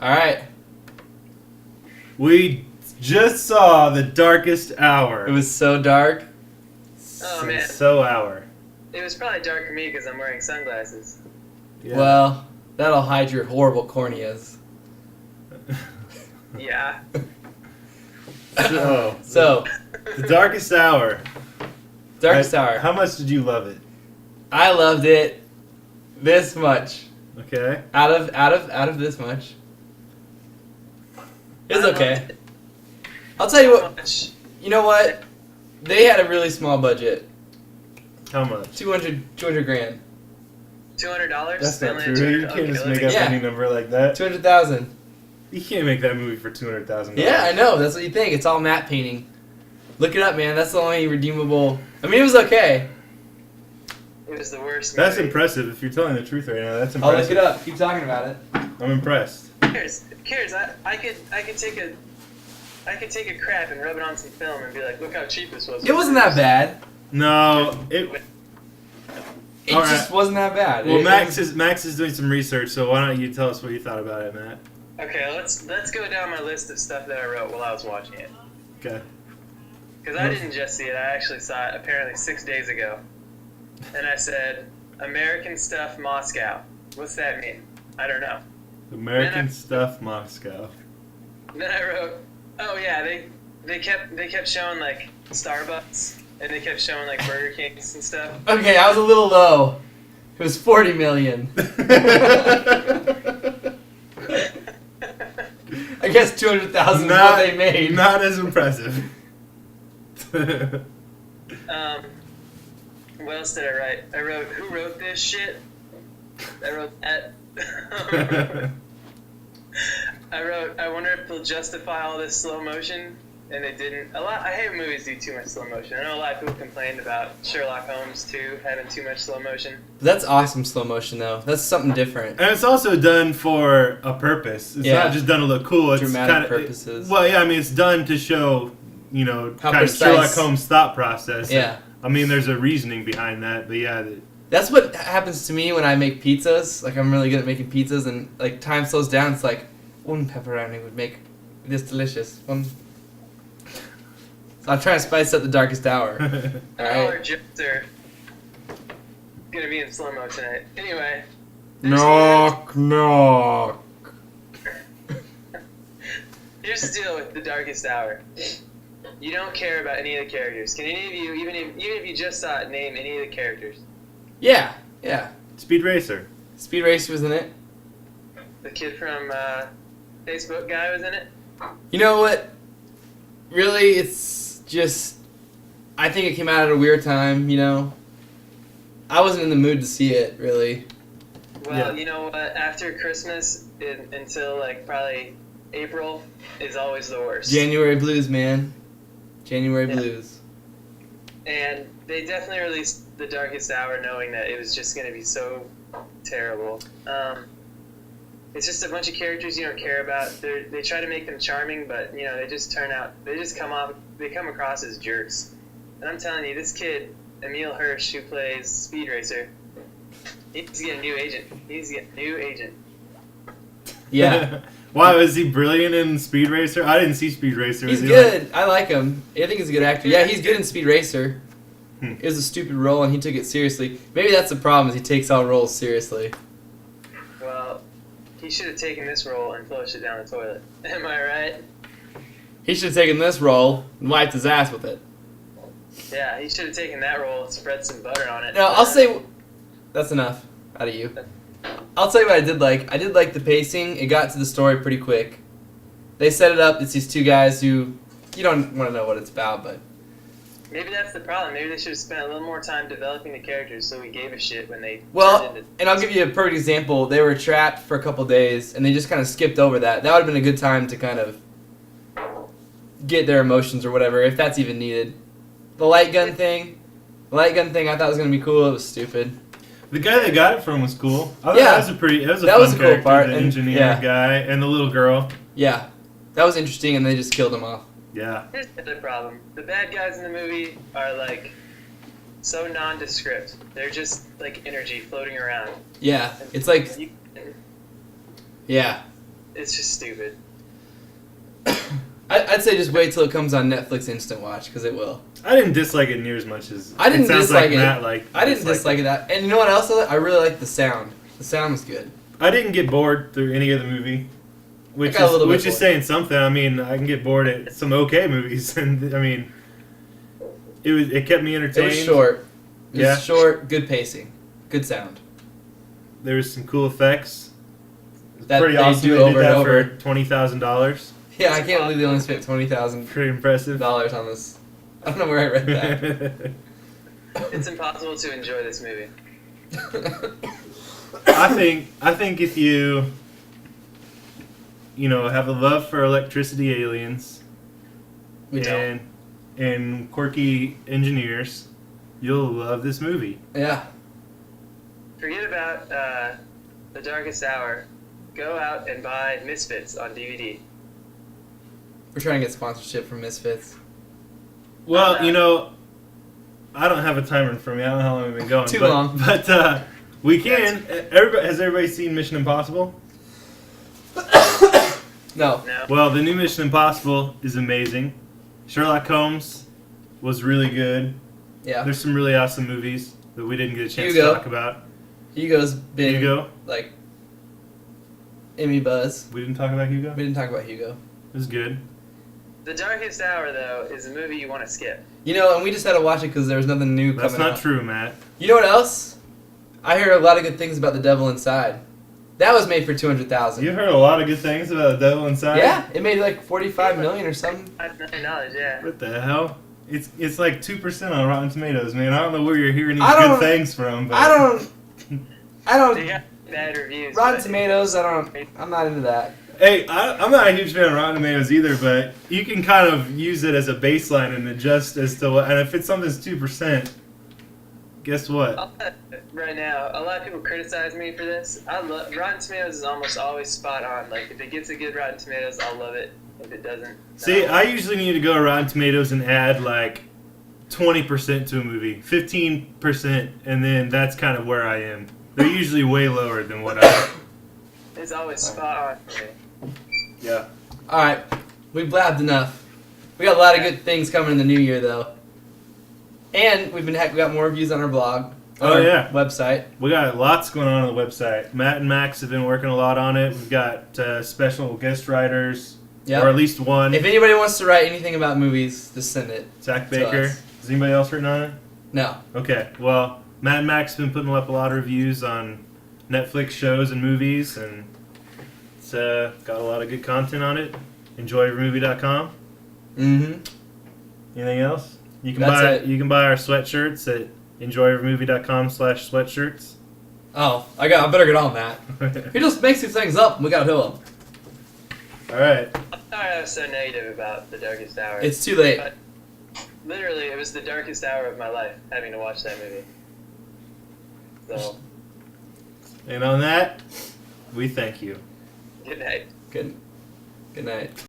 All right. We just saw The Darkest Hour. It was so dark. Oh, man. So hour. It was probably dark for me because I'm wearing sunglasses. Yeah. Well, that'll hide your horrible corneas. Yeah. So, The Darkest Hour. Darkest Hour. How much did you love it? I loved it this much. Okay. Out of this much. It's okay. I'll tell you what. Much. You know what? They had a really small budget. How much? 200 grand. $200? That's They not only true. had You can't just make up Yeah. any number like that. 200,000. You can't make that movie for $200,000. Yeah, I know. That's what you think. It's all matte painting. Look it up, man. That's the only redeemable. I mean, it was okay. It was the worst That's movie. impressive. If you're telling the truth right now, that's I'll look impressive. it up. Keep talking about it. I'm impressed. Who cares? I could take a crap and rub it on some film and be like, look how cheap this was. It wasn't that bad. No, it. It All just wasn't that bad. Well, It- Max is doing some research, so why don't you tell us what you thought about it, Matt? Okay, let's go down my list of stuff that I wrote while I was watching it. Okay. Because I didn't just see it, I actually saw it apparently 6 days ago. And I said, American Stuff Moscow. What's that mean? I don't know. American Stuff Moscow. Then I wrote, oh yeah, they kept showing like Starbucks and they kept showing like Burger Kings and stuff. Okay, I was a little low. It was 40 million. I guess 200,000 is what they made. Not as impressive. What else did I write? I wrote, who wrote this shit? I wrote that. I wrote, I wonder if they'll justify all this slow motion, and they didn't. I hate when movies do too much slow motion. I know a lot of people complained about Sherlock Holmes too having too much slow motion. That's awesome slow motion, though. That's something different. And it's also done for a purpose. It's Yeah. not just done to look cool. It's Dramatic kinda, purposes. Well, yeah, I mean, it's done to show, you know, How kind of precise. Sherlock Holmes' thought process. Yeah. I mean, there's a reasoning behind that, but yeah. That's what happens to me when I make pizzas. Like, I'm really good at making pizzas, and, like, time slows down. It's like, one pepperoni would make this delicious. One. So I'm trying to spice up the darkest hour. All Alright. our jokes are gonna be in slow mo tonight. Anyway. Knock, knock. Here's the deal with The Darkest Hour. You don't care about any of the characters. Can any of you, even if you just saw it, name any of the characters? Yeah, yeah. Speed Racer. Speed Racer was in it. The kid from Facebook guy was in it. You know what? Really, it's just. I think it came out at a weird time, you know? I wasn't in the mood to see it, really. Well, Yeah. you know what? After Christmas until like probably April is always the worst. January blues, man. January Yeah. blues. And they definitely released The Darkest Hour knowing that it was just going to be so terrible. It's just a bunch of characters you don't care about. They try to make them charming, but you know they just come across as jerks. And I'm telling you, this kid, Emil Hirsch, who plays Speed Racer, he needs to get a new agent. He needs to get a new agent. Yeah. Wow, is he brilliant in Speed Racer? I didn't see Speed Racer. He's Was he good. I like him. I think he's a good actor. Yeah, he's good in Speed Racer. Hmm. It was a stupid role, and he took it seriously. Maybe that's the problem, is he takes all roles seriously. Well, he should have taken this role and flushed it down the toilet. Am I right? He should have taken this role and wiped his ass with it. Yeah, he should have taken that role and spread some butter on it. No, I'll say... That's enough out of you. I'll tell you what I did like. I did like the pacing. It got to the story pretty quick. They set it up. It's these two guys who... You don't want to know what it's about, but... Maybe that's the problem. Maybe they should have spent a little more time developing the characters so we gave a shit when they Well, turned into... and I'll give you a perfect example. They were trapped for a couple days, and they just kind of skipped over that. That would have been a good time to kind of get their emotions or whatever, if that's even needed. The light gun thing, I thought was going to be cool. It was stupid. The guy that got it from was cool. I thought Yeah. that was a That fun was a cool character, part, the and- engineer yeah. guy and the little girl. Yeah, that was interesting, and they just killed him off. Yeah. Here's the other problem. The bad guys in the movie are, like, so nondescript. They're just, like, energy floating around. Yeah, it's like, You- yeah. it's just stupid. I'd say just wait till it comes on Netflix Instant Watch, because it will. I didn't dislike it near as much as I didn't it sounds dislike like it. Matt like. I didn't dislike that. And you know what else? I really like the sound. The sound was good. I didn't get bored through any of the movie, which got a little bit is bored. saying something. I mean, I can get bored at some okay movies, and I mean, it kept me It entertained. was short. It Yeah. was short, good pacing. Good sound. There was some cool effects. It's That pretty they awesome. do They over did and that over. for $20,000. Yeah, I can't believe they only spent $20,000 Pretty impressive. on this. I don't know where I read that. It's impossible to enjoy this movie. I think if you have a love for electricity aliens We don't. and quirky engineers, you'll love this movie. Yeah. Forget about The Darkest Hour. Go out and buy Misfits on DVD. We're trying to get sponsorship from Misfits. Well, I don't have a timer in front of me. I don't know how long we've been going. Too but, long. But we can. Has everybody seen Mission Impossible? No. No. Well, the new Mission Impossible is amazing. Sherlock Holmes was really good. Yeah. There's some really awesome movies that we didn't get a chance Hugo. to talk about. Hugo's been, Hugo. like, Emmy buzz. We didn't talk about Hugo. We didn't talk about Hugo. It was good. The Darkest Hour, though, is a movie you want to skip. And we just had to watch it because there was nothing new coming That's not out. true, Matt. You know what else? I hear a lot of good things about The Devil Inside. That was made for $200,000. You heard a lot of good things about The Devil Inside. Yeah, it made like $45 million or something. $5 million, yeah. What the hell? It's like 2% on Rotten Tomatoes, man. I don't know where you're hearing these I good don't- things from. But I don't. They got bad reviews. Rotten but- Tomatoes. I'm not into that. Hey, I'm not a huge fan of Rotten Tomatoes either, but you can kind of use it as a baseline and adjust as to what. And if it's something's 2%, guess what? Right now, a lot of people criticize me for this. Rotten Tomatoes is almost always spot on. Like, if it gets a good Rotten Tomatoes, I'll love it. If it doesn't, See, no. I usually need to go to Rotten Tomatoes and add like 20% to a movie, 15%, and then that's kind of where I am. They're usually way lower than what I. It's always spot on for me. Yeah. All right, we blabbed enough. We got a lot of good things coming in the new year, though. And we got more reviews on our blog. Oh, our yeah. website. We got lots going on the website. Matt and Max have been working a lot on it. We've got special guest writers, Yeah. or at least one. If anybody wants to write anything about movies, just send it. Zach to Baker. us. Is anybody else written on it? No. Okay. Well, Matt and Max have been putting up a lot of reviews on Netflix shows and movies, and it's got a lot of good content on it. EnjoyEveryMovie.com. Mm-hmm. Anything else? You can That's it. You can buy our sweatshirts at EnjoyEveryMovie.com/sweatshirts. Oh, I better get on that. He just makes these things up, and we gotta do them. All right. I'm sorry I was so negative about The Darkest Hour. It's too late. But literally, it was the darkest hour of my life, having to watch that movie. So, And on that, we thank you. good night. Good night.